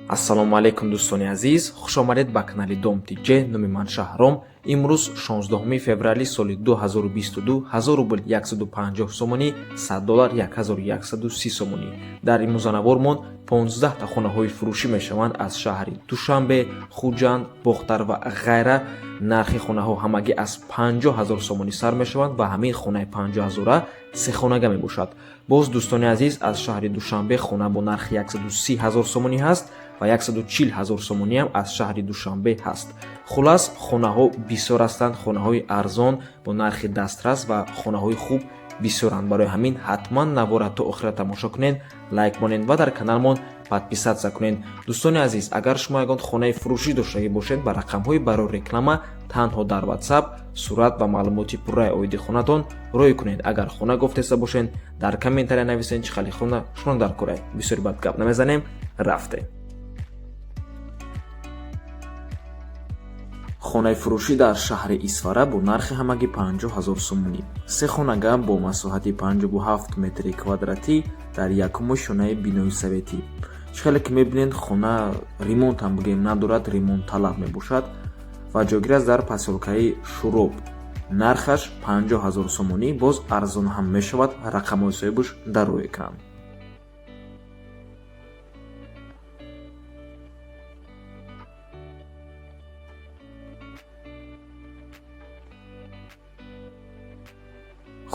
ассалому алайкум дӯстони азиз, хушомадед ба канали Dom TJ. номи ман Шаҳром. имрӯз 16 феврали соли 2022 1000 рубл 150 сомонӣ, $100 1130 сомонӣ. дар имрӯзанавормон 15 та хонаҳои фурӯшӣ мешаванд аз шаҳри Душанбе, Хуҷанд, Бохтар ва ғайра. нархи хонаҳо ҳамагӣ аз 50 000 сомонӣ сар мешаванд ва ҳамин хонаи 50 000 сехонага мебошад. боз дӯстони азиз, аз шаҳри Душанбе хона бо нархи 130 000 сомонӣ ҳаст ва 140 000 сомонӣ ҳам аз шаҳри Душанбе ҳаст. хулас хонаҳо бисёр ҳастанд, хонаҳои арзон бо нархи дастрас ва хонаҳои хуб бисёранд. барои ҳамин ҳатман навора то охира тамошо кунед, лайк монед ва дар каналмон подписатсия кунед. дӯстони азиз, агар шумо ягон хонаи фурӯшӣ доштагӣ бошед, ба рақамҳои барои реклама танҳо дар WhatsApp сурат ва маълумоти пурраи оиди хонатон роӣ кунед. агар хона гуфтеса бошед, дар комментария нависед чӣ хали хона шумо дар кораед. бисёри бад гап намезанем, рафтем. хонаи фурӯшӣ дар шаҳри Исфара бо нархи ҳамагӣ 50 000 сомонӣ. се хонага бо масоҳати 57 метри квадратӣ дар якуми шонаи бинои советӣ. чхеле ки мебинед, хона ремонт ҳам бигем надорад, ремонт талаб мебошад ва ҷойгир аст дар посёлкаи Шуроб. нархаш 50 000 сомонӣ, боз арзон ҳам мешавад. рақамҳои соҳибаш дар рӯи экран.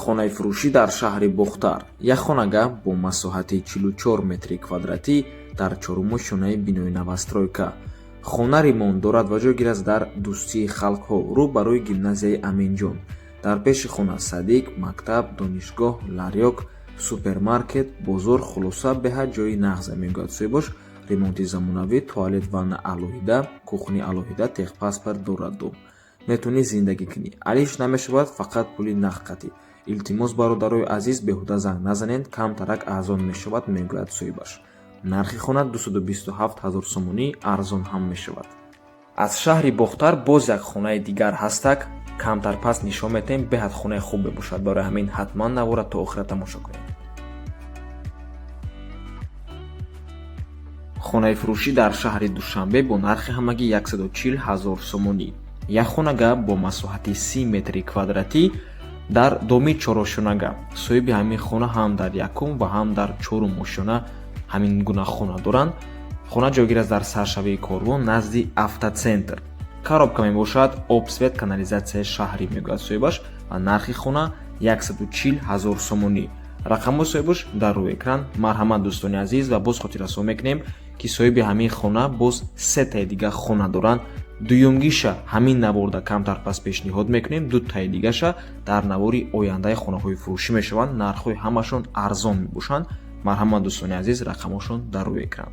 хонаи фурӯшӣ дар шаҳри Бохтар. як хонага бо масоҳати 44 метри квадратӣ дар чоруму шонаи бинои навастройка. хона ремонт дорад ва ҷойгир аст дар Дӯстии халқҳо, рӯ ба рӯи гимназияи Аминҷон. дар пеши хона садик, мактаб, донишгоҳ, ларёк, супермаркет, бозор, хулоса беҳад ҷойи нағз мегӯяд соҳибаш. ремонти замонавӣ, туалет ванна алоҳида, кухни алоҳида, техпаспорт дорад. метавонӣ зиндагӣ кунӣ. алиш намешавад, фақат пули нақдқатӣ. илтимос бародарои азиз, беҳуда занг назанед, камтарак арзон мешавад, мегӯяд соҳибаш. нархи хона 227 000 сомонӣ, арзон ҳам мешавад. аз шаҳри Бохтар боз як хонаи дигар ҳастак, камтар пас нишон метаҳем, беҳад хонаи хуб мебошад. барои ҳамин ҳатман навора то охира тамошо кунед. хонаи фурӯшӣ дар шаҳри Душанбе бо нархи ҳамагӣ 140 000 сомонӣ. як хонага бо масоҳати 30 метри квадратӣ дар доми чорошонага. соҳиби ҳамин хона ҳам дар якум ва ҳам дар чорум ошона ҳамин гуна хона доранд. хона ҷойгир аст дар саршавии Корвон назди автоцентр. коробка мебошад, обсвет, канализатсияи шаҳрӣ мегӯяд соҳибаш ва нархи хона 140 000 сомонӣ. рақамҳои соҳибаш дар рӯи экран. марҳамат дӯстони азиз, ва боз хотиррасонӣ мекунем ки соҳиби ҳамин хона боз се таи дига хона доранд. дуюмгиша ҳамин наворда камтар пас пешниҳод мекунем, ду таи дигаша дар навори ояндаи хонаҳои фурӯшӣ мешаванд. нархҳои ҳамашон арзон мебошанд. марҳамат дӯстони азиз, рақамҳошон дар рӯи экран.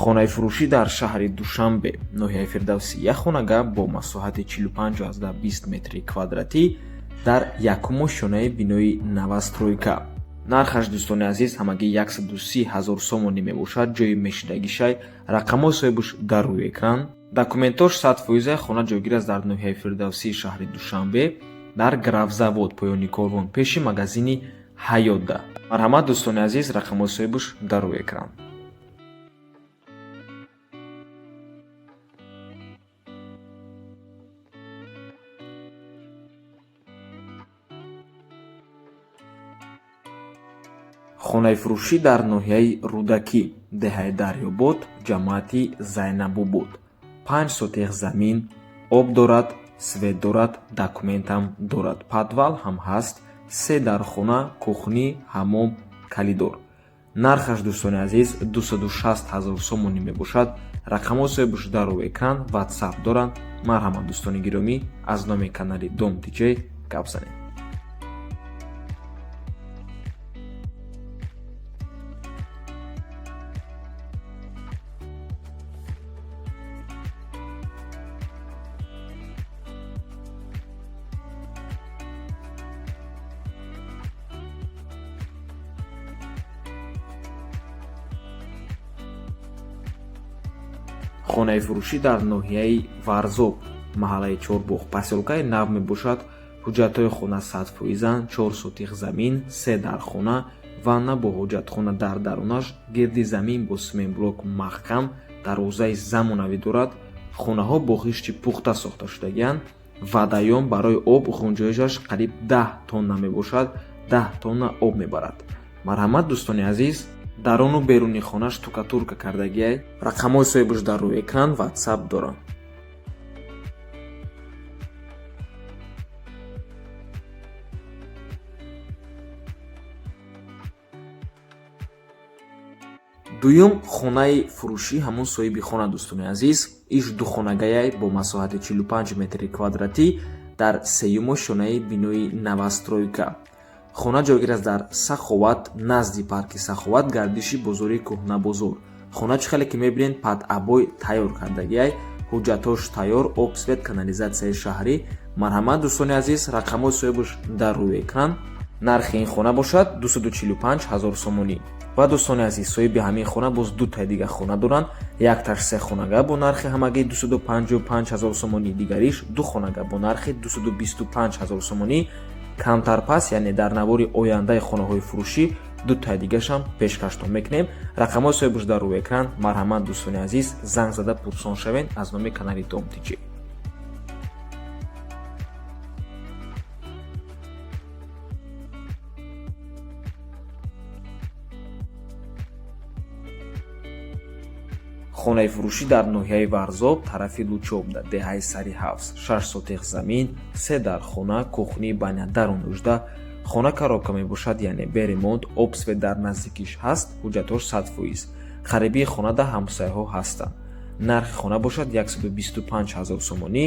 хонаи фурӯшӣ дар шаҳри Душанбе, ноҳияи Фирдавсӣ. як хонага бо масоҳати 45 метри квадратӣ дар якуми шонаи бинои навастройка. нархаш дӯстони азиз ҳамагӣ 130 000 сомонӣ мебошад. ҷойи мешидагишай. рақамҳои соҳибаш дар рӯи экран. документош 100%. хона ҷойгир аст дар ноҳияи Фирдавсии шаҳри Душанбе, дар графзавод поёни Корвон, пеши магазини Ҳаётда. марҳамат дӯстони азиз, рақамҳои соҳибаш дар рӯи экран. хонаи фурӯшӣ дар ноҳияи Рудакӣ, деҳаи Дарёбод, ҷамоати Зайнабобод. 5 сотиқ замин, об дорад, свет дорад, документам дорад, подвал ҳам ҳаст, 3 дар хона, кухни, ҳаммом, калидор. нархаш дӯстони азиз 260 000 сомонӣ мебошад. рақамҳои соҳибаш дар рӯи экран. WhatsApp доранд. марҳамат дӯстони гиромӣ, аз номи канали Dom TJ гап занед. хонаи фурӯшӣ дар ноҳияи Варзоб, маҳаллаи Чорбоғ, посёлкаи нав мебошад. ҳуҷҷатҳои хона 100%, 4 сотиқ замин, 3 дар хона, ванна бо ҳоҷатхона дар дарунаш, гирди замин бо сементблок маҳкам, дарвозаи замонавӣ дорад. хонаҳо бо хишти пухта сохта шудагианд. вадаён барои об ғунҷоишаш қариб 10 тонна мебошад, 10 тонна об мебарад. марҳамат дӯстони азиз, даруну беруни хона штукатурка кардагиай. рақамҳои соҳибаш дар рӯи экран WhatsApp дорам. дуюм хонаи фурӯшӣ ҳамон соҳиби хона дӯстони азиз. иш духонагаяй бо масоҳати 45 метри квадратӣ дар сеюмо шонаи бинои новостройка. хона ҷойгир аст дар Саховат, назди парки Саховат, гардиши бозори кӯҳнабозор. хона чӣ хеле ки мебинед падъабой тайёр кардагиай, ҳуҷҷатҳош тайёр, обсвет, канализатсияи шаҳрӣ. марҳамат дӯстони азиз, рақамҳои соҳибаш дар рӯи экран. нархи ин хона бошад 245 000 сомонӣ. ва дӯстони азиз, соҳиби ҳамин хона боз дутаи дигар хона доранд. якташ сехонага бо нархи ҳамагӣ 255 000 сомонӣ, дигариш духонага бо нархи 225 000 сомонӣ. камтар пас, яъне дар навори ояндаи хонаҳои фурӯшӣ дутаи дигашам пешкаштон мекунем. рақамҳои соҳибаш дар рӯи экран. марҳамат дӯстони азиз, занг зада пурсон шавед аз номи канали Домтиҷи. хонаи фурӯшӣ дар ноҳияи Варзоб, тарафи Лучоб, дар деҳаи Сари ҳафз, 6 сотиқ замин, 3 дар хона, кухни байна дару 19. хона коробка мебошад, яъне беремонт, обсвет дар наздикиш ҳаст, ҳуҷҷатҳош 100%. харибии хонада ҳамсояҳо ҳастанд. нархи хона бошад 125 000 сомонӣ.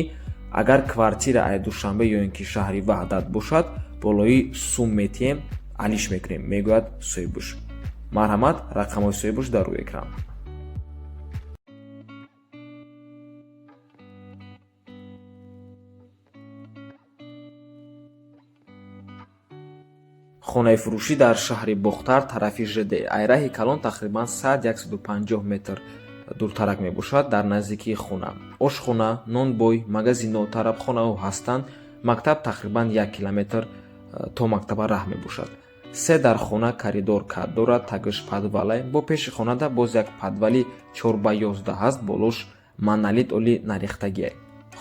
агар квартира ай душанбе ё ин ки шаҳри Ваҳдат бошад, болои сум метиҳем, алиш мекунем, мегӯяд соҳибаш. марҳамат, рақамҳои соҳибаш дар рӯи экран. хонаи фурӯшӣ дар шаҳри Бохтар, тарафи ЖД, айраҳи Калон, тақрибан 100-150 метр дуртарак мебошад. дар наздикии хона ошхона, нонбой, магазинҳо, тарабхонаҳо ҳастанд. мактаб тақрибан 1 километр то мактаба раҳ мебошад. 3 дар хона коридор кат дорад, тагиш подвалай. бо пеши хонада боз як подвали 4x11 ҳаст, болош монолит оли нарехтагиай.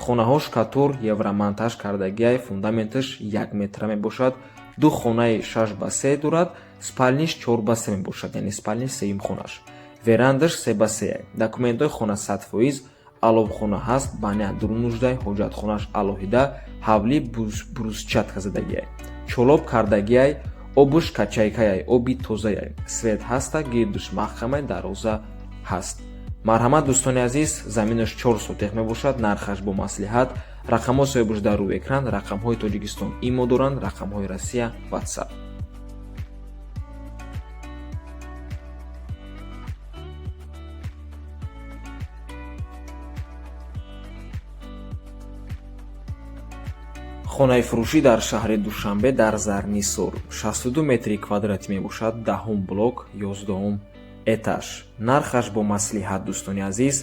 хонаҳо шкатур евромонтаж кардагиай, фундаменташ 1 метра мебошад. ду хонаи 6x3 дорад, спалниш 4x3 мебошад, яъне спалниш сеюм хонаш. верандаш 3x3. документҳои хона 100%, аловхона ҳаст, баня дурунуждай, ҳоҷатхонаш алоҳида, ҳавли брусчатка задагиай, чолоб кардагиай, обуш качайкаяй, оби тозаяй, свет ҳаста, гирдуш маҳкамай, дароза ҳаст. марҳамат дӯстони азиз, заминаш 4 сотиқ мебошад, нархаш бо маслиҳат. рақамҳои соҳибаш дар рӯи экран. рақамҳои Тоҷикистон имо доранд, рақамҳои Россия WhatsApp. хонаи фурӯшӣ дар шаҳри Душанбе, дар Зарнисор, 62 метри квадратӣ мебошад, 10 блок, 11 этаж. нархаш бо маслиҳат дӯстони азиз.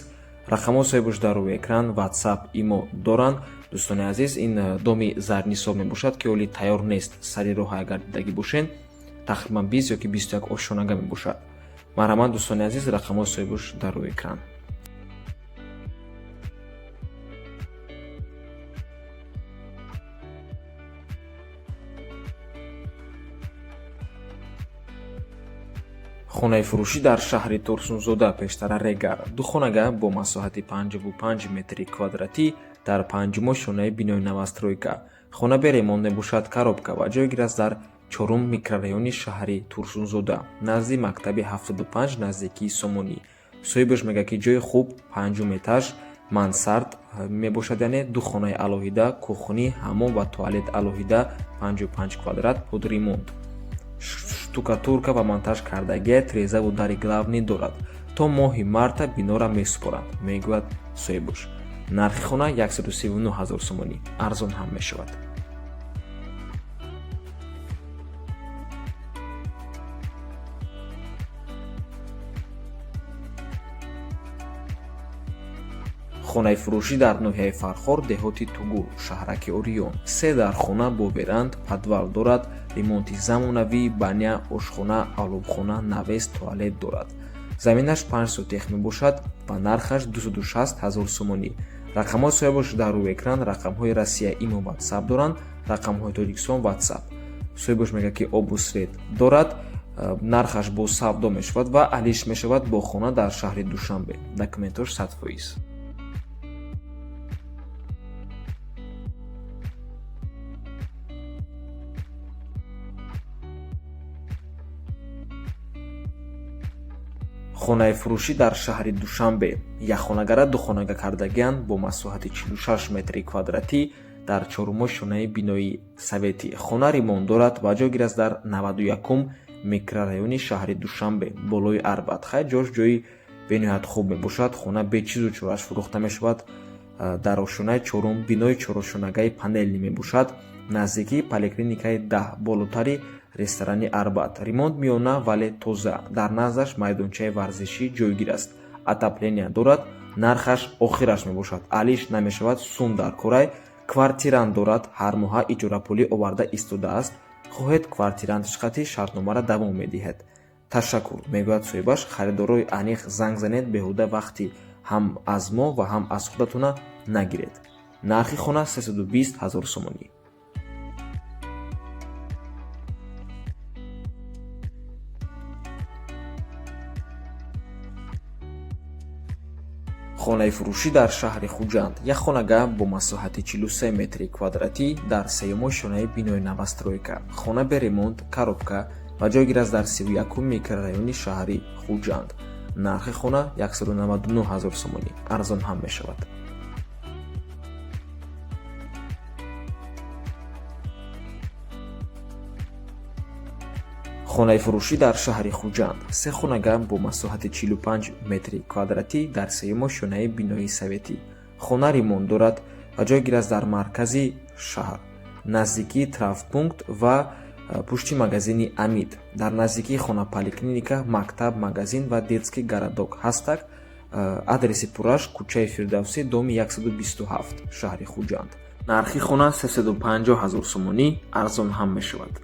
рақамҳои соҳибаш дар рӯи экран. WhatsApp имо доранд. дӯстони азиз, ин доми Зарнисор мебошад ки оли тайёр нест. сари роҳ агар дидагӣ бошен, тақрибан 20 ёки 21 ошонага мебошад. марҳамат дӯстони азиз, рақамҳои соҳибаш дар рӯи экран. хонаи фурӯшӣ дар шаҳри Турсунзода, пештара Регар, ду хонага бо масоҳати 55 метри квадратӣ дар панҷумо шонаи бинои новостройка. хона бе ремонт мебошад, коробка ва ҷойгир аст дар 4 микрорайони шаҳри Турсунзода, назди мактаби 75, наздикии Сомонӣ. соҳибаш мегӯяд ки ҷои хуб, 5 этаж, мансард мебошад, яъне ду хонаи алоҳида, кухни, ҳаммом ва туалет алоҳида, 55 квадрат, под ремонт. штукатурка ва монтаж кардагиай, трезаву дари главнӣ дорад. то моҳи марта бинора месупоранд, мегӯяд соҳибаш. нархи хона 139 000 сомонӣ, арзон ҳам мешавад. хонаи фурӯшӣ дар ноҳияи Фархор, деҳоти Тугу, шаҳраки Орион. 3 дар хона бо веранд, подвал дорад, ремонти замонавӣ, баня, ошхона, алобхона, навес, туалет дорад. Заминаш 5 сотих мебошад ва нархаш 260 000 сомонӣ. рақамҳои соҳибаш дар рӯи экран, рақамҳои Россия имо WhatsApp доранд, рақамҳои Тоҷикистон WhatsApp. соҳибаш мегӯяд ки обу свет дорад, нархаш бо савдо мешавад ва алиш мешавад бо хона дар шаҳри Душанбе. Документош 100%. хонаи фурӯшӣ дар шаҳри Душанбе. Якхонагара духонага кардагианд бо масоҳати 46 метри квадратӣ дар чорумои шонаи бинои советӣ. Хона ремонт дорад ва ҷойгир аст дар 91-ум микрорайони шаҳри Душанбе, болои Арбат. Хай ҷош ҷои бениҳоят хуб мебошад. хона бечизу чораш фурӯхта мешавад. дар ошонаи чорум бинои чорошонагаи панелӣ мебошад. наздикии поликлиникаи 10 болотари ресторани Арбат. ремонт миёна вале тоза. дар наздаш майдончаи варзишӣ ҷойгир аст. отопления дорад. нархаш охираш мебошад. алиш намешавад сум дар корай. квартирант дорад. ҳар моҳа иҷорапулӣ оварда истодааст. хоҳед квартирантиш қатӣ шартномаро давом медиҳед. ташаккур, мегӯяд соҳибаш. харидорои аниқ занг занед, беҳуда вақти ҳам аз мо ва ҳам аз худатона нагиред. нархи хона 320 000 сомонӣ. хонаи фурӯшӣ дар шаҳри Хуҷанд. Як хонага бо масоҳати 43 метри квадратӣ дар сеюмои шонаи бинои новостройка. хона бе ремонт, коробка ва ҷойгир аст дар 31-ум микрорайони шаҳри Хуҷанд. нархи хона 199 000 сомонӣ. арзон ҳам мешавад. хонаи фурӯшӣ дар шаҳри Хуҷанд. 3 хонага бо масоҳати 45 метри квадратӣ дар сеюмои шонаи бинои советӣ. хона ремонт дорад ва ҷойгир аст дар маркази шаҳр, наздикии травмпункт ва пушти магазини Амид. дар наздикии хона поликлиника, мактаб, магазин ва детский городок ҳастак. адреси пурраш кӯчаи Фирдавсӣ, доми 127, шаҳри Хуҷанд. нархи хона 350 000 сомонӣ. арзон ҳам мешавад.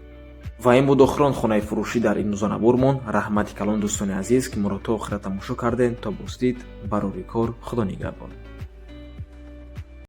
ва ин буд охирон хонаи фурӯшӣ дар имрӯза набурмон. раҳмати калон дӯстони азиз ки моро то охира тамошо кардем. то боздид барори кор. худо нигаҳбон.